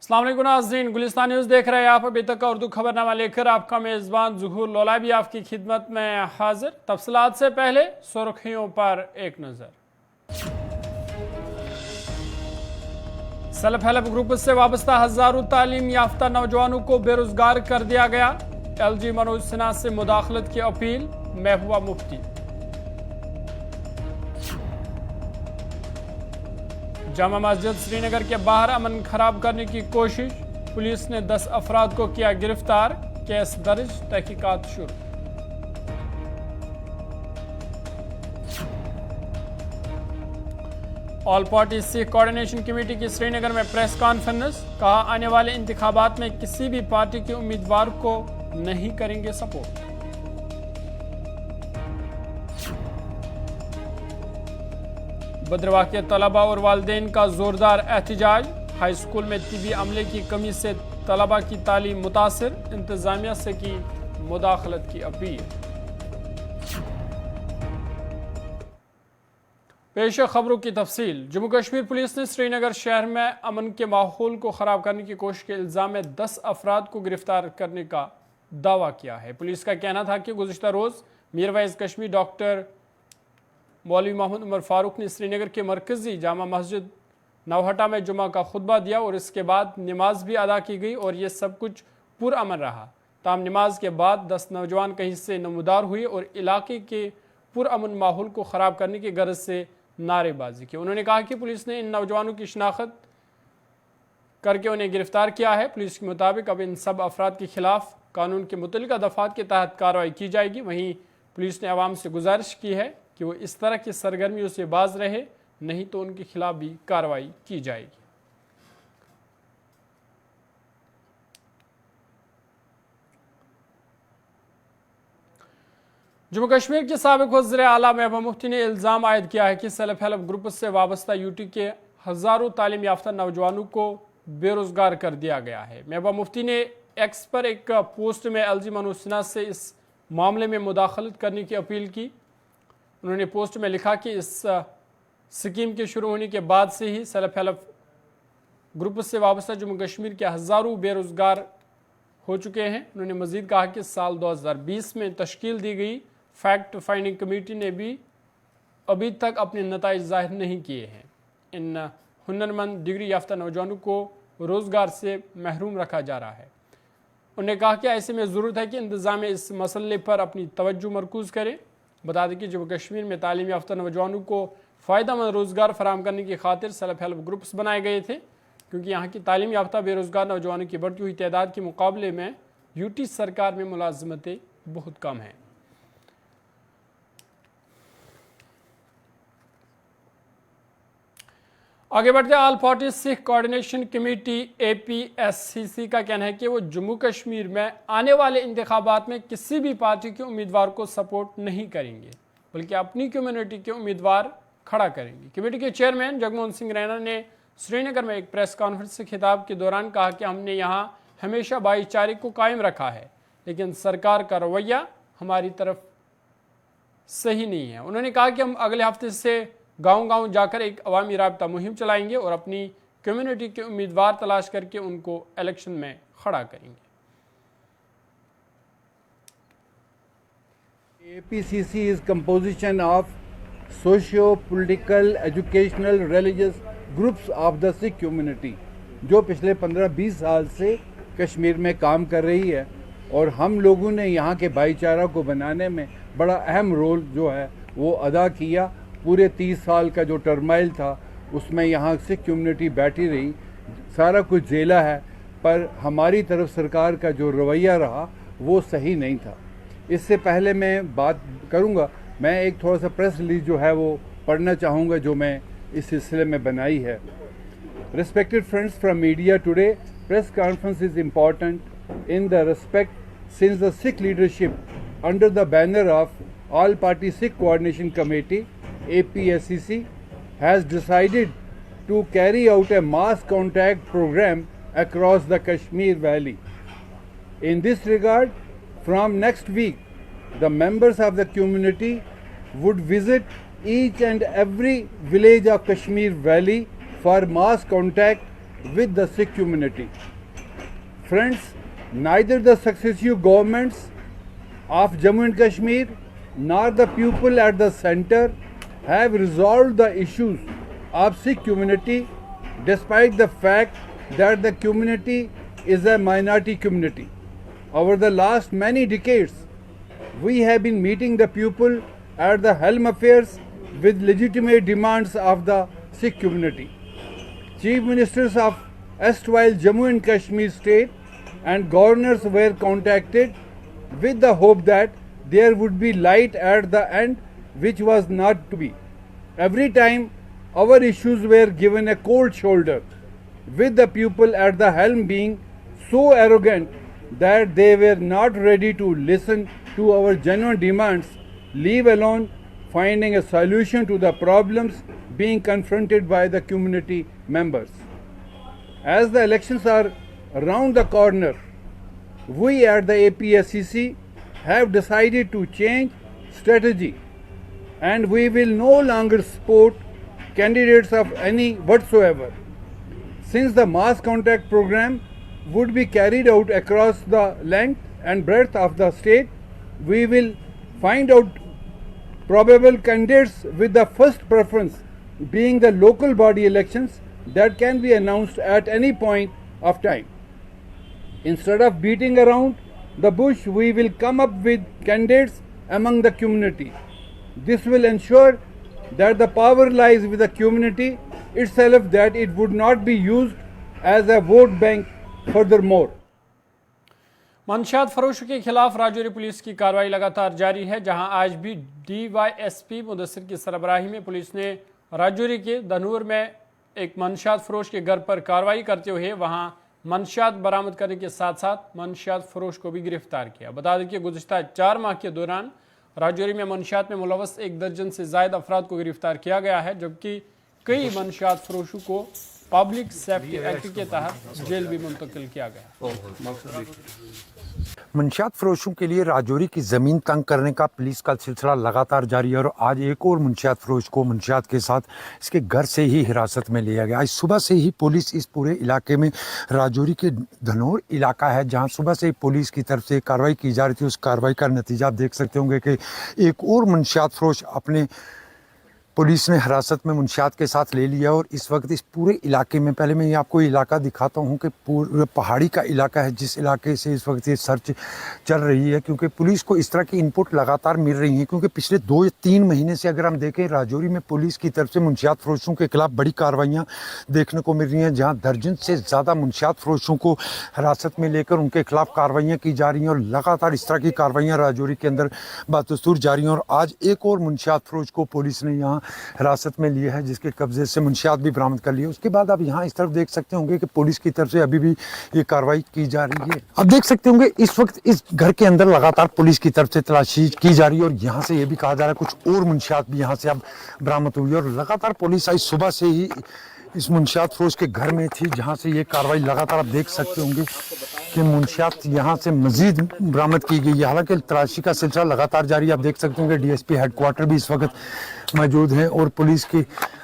अस्सलाम वालेकुम नाज़रीन, गुलिस्तान न्यूज़ देख रहे हैं आप। अभी तक का उर्दू खबरनामा लेकर आपका मेज़बान ज़ुहूर लोला भी आपकी खिदमत में हाजिर। तफसीलात से पहले सुर्खियों पर एक नज़र। सेल्फ हेल्प ग्रुप से वाबस्ता हजारों तालीम याफ्ता नौजवानों को बेरोजगार कर दिया गया। LG मनोज सिन्हा से मुदाखलत की अपील, महबूबा मुफ्ती। जामा मस्जिद श्रीनगर के बाहर अमन खराब करने की कोशिश, पुलिस ने 10 अफराद को किया गिरफ्तार, केस दर्ज, तहकीकात शुरू। All party Sikh coordination committee की श्रीनगर में प्रेस कॉन्फ्रेंस, कहा आने वाले इंतखाबात में किसी भी पार्टी के उम्मीदवार को नहीं करेंगे सपोर्ट। भद्रवाह के तलबा और वालिदैन का जोरदार एहतजाज, हाई स्कूल में तिबी अमले की कमी से तलबा की तालीम मुतासिर, इंतजामिया से की मुदाखलत की अपील। पेश खबरों की तफसील। जम्मू कश्मीर पुलिस ने श्रीनगर शहर में अमन के माहौल को ख़राब करने की कोशिश के इल्ज़ाम में 10 अफराद को गिरफ्तार करने का दावा किया है। पुलिस का कहना था कि गुज़िश्ता रोज़ मीरवाइज कश्मीर डॉक्टर मौलवी मोहम्मद उमर फारूक ने श्रीनगर के मरकज़ी जामा मस्जिद नवहटा में जुमा का खुतबा दिया और इसके बाद नमाज भी अदा की गई और ये सब कुछ पुरअमन रहा। ताम नमाज के बाद 10 नौजवान कहीं से नमूदार हुए और इलाके के पुरअमन माहौल को ख़राब करने की गर्ज से नारेबाजी की। उन्होंने कहा कि पुलिस ने इन नौजवानों की शिनाख्त करके उन्हें गिरफ्तार किया है। पुलिस के मुताबिक अब इन सब अफराद के खिलाफ कानून के मुतल्लिका दफ़ात के तहत कार्रवाई की जाएगी। वहीं पुलिस ने आवाम से गुजारिश की है कि वो इस तरह की सरगर्मियों से बाज रहे, नहीं तो उनके खिलाफ भी कार्रवाई की जाएगी। जम्मू कश्मीर के साबिक वज़ीर आला महबूबा मुफ्ती ने इल्ज़ाम आयद किया है कि सेल्फ हेल्प ग्रुप से वाबस्ता यूटी के हज़ारों तालीम याफ्ता नौजवानों को बेरोजगार कर दिया गया है। महबूबा मुफ्ती ने एक्स पर एक पोस्ट में LG मनोज सिन्हा से इस मामले में मुदाखलत करने की अपील की। उन्होंने पोस्ट में लिखा कि इस स्कीम के शुरू होने के बाद से ही सेल्फ हेल्प ग्रुप से वाबस्ता जम्मू कश्मीर के हज़ारों बेरोजगार हो चुके हैं। उन्होंने मज़ीद कहा कि साल 2020 में तश्कील दी गई फैक्ट फाइंडिंग कमेटी ने भी अभी तक अपने नताइज ज़ाहिर नहीं किए हैं। इन हुनरमंद डिग्री याफ्ता नौजवानों को रोज़गार से महरूम रखा जा रहा है। उन्होंने कहा कि ऐसे में ज़रूरत है कि इंतज़ाम इस मसले पर अपनी तवज्जो मरकूज़ करें। बता दें कि जम्मू कश्मीर में तालीम याफ्ता नौजवानों को फ़ायदेमंद रोज़गार फराहम करने की खातिर सेल्फ हेल्प ग्रुप्स बनाए गए थे, क्योंकि यहाँ की तालीम याफ्ता बेरोज़गार नौजवानों की बढ़ती हुई तादाद के मुकाबले में यूटी सरकार में मुलाजमतें बहुत कम हैं। आगे बढ़ते all party Sikh coordination committee APSCC का कहना है कि वो जम्मू कश्मीर में आने वाले इंतखाबात में किसी भी पार्टी के उम्मीदवार को सपोर्ट नहीं करेंगे, बल्कि अपनी कम्युनिटी के उम्मीदवार खड़ा करेंगे। कमेटी के चेयरमैन जगमोहन सिंह रैना ने श्रीनगर में एक प्रेस कॉन्फ्रेंस से खिताब के दौरान कहा कि हमने यहाँ हमेशा भाईचारे को कायम रखा है, लेकिन सरकार का रवैया हमारी तरफ सही नहीं है। उन्होंने कहा कि हम अगले हफ्ते से गांव-गांव जाकर एक अवामी राब्ता मुहिम चलाएंगे और अपनी कम्युनिटी के उम्मीदवार तलाश करके उनको इलेक्शन में खड़ा करेंगे। APCC is composition of socio-political, educational, religious groups of the Sikh community, जो पिछले 15-20 साल से कश्मीर में काम कर रही है और हम लोगों ने यहाँ के भाईचारा को बनाने में बड़ा अहम रोल जो है वो अदा किया। पूरे 30 साल का जो टर्माइल था उसमें यहाँ सिख कम्युनिटी बैठी रही, सारा कुछ झेला है, पर हमारी तरफ सरकार का जो रवैया रहा वो सही नहीं था। इससे पहले मैं बात करूँगा, मैं एक थोड़ा सा प्रेस रिलीज जो है वो पढ़ना चाहूँगा जो मैं इस सिलसिले में बनाई है। Respected friends from media, today press conference is important in the respect since the Sikh leadership under the banner of All Party Sikh Coordination Committee APSCC has decided to carry out a mass contact program across the Kashmir Valley. In this regard, from next week, the members of the community would visit each and every village of Kashmir Valley for mass contact with the Sikh community. Friends, neither the successive governments of Jammu and Kashmir nor the people at the center have resolved the issues of Sikh community, despite the fact that the community is a minority community. Over the last many decades, we have been meeting the people at the helm affairs with legitimate demands of the Sikh community. Chief Ministers of erstwhile Jammu and Kashmir state and governors were contacted with the hope that there would be light at the end, which was not to be. Every time our issues were given a cold shoulder, with the people at the helm being so arrogant that they were not ready to listen to our genuine demands, leave alone finding a solution to the problems being confronted by the community members. As the elections are around the corner, we at the APSCC have decided to change strategy, and we will no longer support candidates of any whatsoever. Since the mass contact program would be carried out across the length and breadth of the state, we will find out probable candidates with the first preference being the local body elections that can be announced at any point of time. Instead of beating around the bush, we will come up with candidates among the community. This will ensure that the power lies with the community itself, that it would not be used as a vote bank furthermore. मंशियात फरोश के खिलाफ Rajouri police की कार्रवाई लगातार जारी है, जहां आज भी DYSP मुदस्सिर की सरबराही में पुलिस ने राजौरी के धनूर में एक मंशियात फरोश के घर पर कार्रवाई करते हुए वहां मंशियात बरामद करने के साथ साथ मंशियात फरोश को भी गिरफ्तार किया। बता दें कि गुज़िश्ता 4 माह के दौरान राजौरी में मंशियात में मुलव्वस 1 दर्जन से ज़ायद अफराद को गिरफ्तार किया गया है, जबकि कई मंशियात फरोशों को पब्लिक सेफ्टी एक्ट के तहत जेल भी मुंतकिल किया गया। मंशियात फरोशों के लिए राजौरी की ज़मीन तंग करने का पुलिस का सिलसिला लगातार जारी है और आज एक और मंशियात फरोश को मंशियात के साथ इसके घर से ही हिरासत में लिया गया। आज सुबह से ही पुलिस इस पूरे इलाके में, राजौरी के धनौर इलाका है जहां सुबह से ही पुलिस की तरफ से कार्रवाई की जा रही थी, उस कार्रवाई का नतीजा आप देख सकते होंगे कि एक और मंशियात फरोश अपने पुलिस ने हिरासत में मुंशियात के साथ ले लिया। और इस वक्त इस पूरे इलाके में, पहले मैं ये आपको इलाका दिखाता हूँ कि पूरे पहाड़ी का इलाका है जिस इलाके से इस वक्त ये सर्च चल रही है, क्योंकि पुलिस को इस तरह की इनपुट लगातार मिल रही है। क्योंकि पिछले 2 या 3 महीने से अगर हम देखें, राजौरी में पुलिस की तरफ से मुंशियात फरोशों के खिलाफ बड़ी कार्रवाइयाँ देखने को मिल रही हैं, जहाँ दर्जन से ज़्यादा मुंशियात फरोशों को हिरासत में लेकर उनके खिलाफ कार्रवाइयाँ की जा रही हैं और लगातार इस तरह की कार्रवाइयाँ राजौरी के अंदर बदस्तूर जारी हैं। और आज एक और मुंशियात फरोश को पुलिस ने यहाँ हिरासत में लिया है, जिसके कब्जे से मुंशियात भी बरामद कर लिए। उसके बाद आप यहाँ इस तरफ देख सकते होंगे कि पुलिस की तरफ से अभी भी ये कार्रवाई की जा रही है। अब देख सकते होंगे इस वक्त इस घर के अंदर लगातार पुलिस की तरफ से तलाशी की जा रही है और यहाँ से ये भी कहा जा रहा है कुछ और मुंशियात भी यहाँ से अब बरामद हुई है। और लगातार पुलिस आज सुबह से ही इस मुंशियात फरोश के घर में थी, जहाँ से ये कार्रवाई लगातार आप देख सकते होंगे कि मुंशियात यहाँ से मजीद बरामद की गई है। हालांकि तलाशी का सिलसिला लगातार जारी है। आप देख सकते होंगे DSP हेडक्वार्टर भी इस वक्त मौजूद हैं और पुलिस के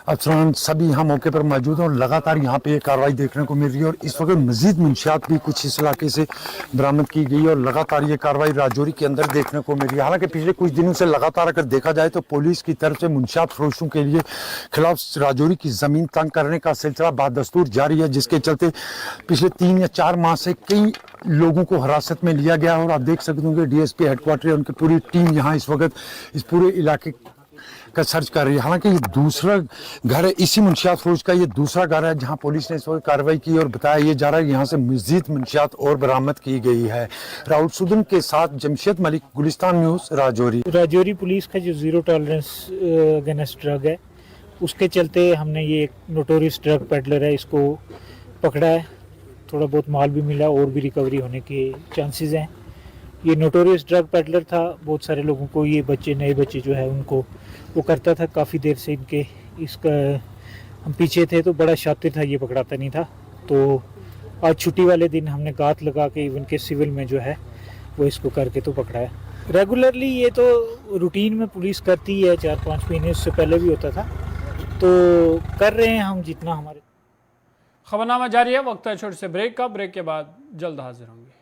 अफसरान सभी यहाँ मौके पर मौजूद हैं और लगातार यहाँ पे ये कार्रवाई देखने को मिल रही है। और इस वक्त मजीद मुंशियात भी कुछ इस इलाके से बरामद की गई है और लगातार ये कार्रवाई राजौरी के अंदर देखने को मिल रही है। हालांकि पिछले कुछ दिनों से लगातार अगर देखा जाए तो पुलिस की तरफ से मुंशियात फरोशों के लिए खिलाफ राजौरी की ज़मीन तंग करने का सिलसिला बादस्तूर जारी है, जिसके चलते पिछले 3 या 4 माह से कई लोगों को हिरासत में लिया गया। और आप देख सकते होंगे DSP हेडक्वार्टर उनकी पूरी टीम यहाँ इस वक्त इस पूरे इलाके का सर्च कर रही है। हालांकि ये दूसरा घर है, इसी मुंशियात फरोश का ये दूसरा घर है जहां पुलिस ने इस वक्त कार्रवाई की और बताया ये जा रहा है यहाँ से मजीद मुंशियात और बरामद की गई है। राहुल सुदन के साथ जमशेद मलिक, गुलिस्तान न्यूज़, राजौरी। राजौरी पुलिस का जो ज़ीरो टॉलरेंस अगेंस्ट ड्रग है, उसके चलते हमने ये एक नोटोरियस ड्रग पेडलर है, इसको पकड़ा है। थोड़ा बहुत माल भी मिला और भी रिकवरी होने के चांसेस हैं। ये नोटोरियस ड्रग पेडलर था, बहुत सारे लोगों को, ये बच्चे, नए बच्चे जो है उनको वो करता था काफ़ी देर से। इनके इसका हम पीछे थे तो बड़ा शातिर था, ये पकड़ाता नहीं था। तो आज छुट्टी वाले दिन हमने गात लगा के इवन के सिविल में जो है वो इसको करके तो पकड़ा है। रेगुलरली ये तो रूटीन में पुलिस करती है, 4-5 महीने उससे पहले भी होता था, तो कर रहे हैं हम जितना हमारे। खबरनामा जारी है, वक्त है छोटे से ब्रेक का। ब्रेक के बाद जल्द हाजिर होंगे।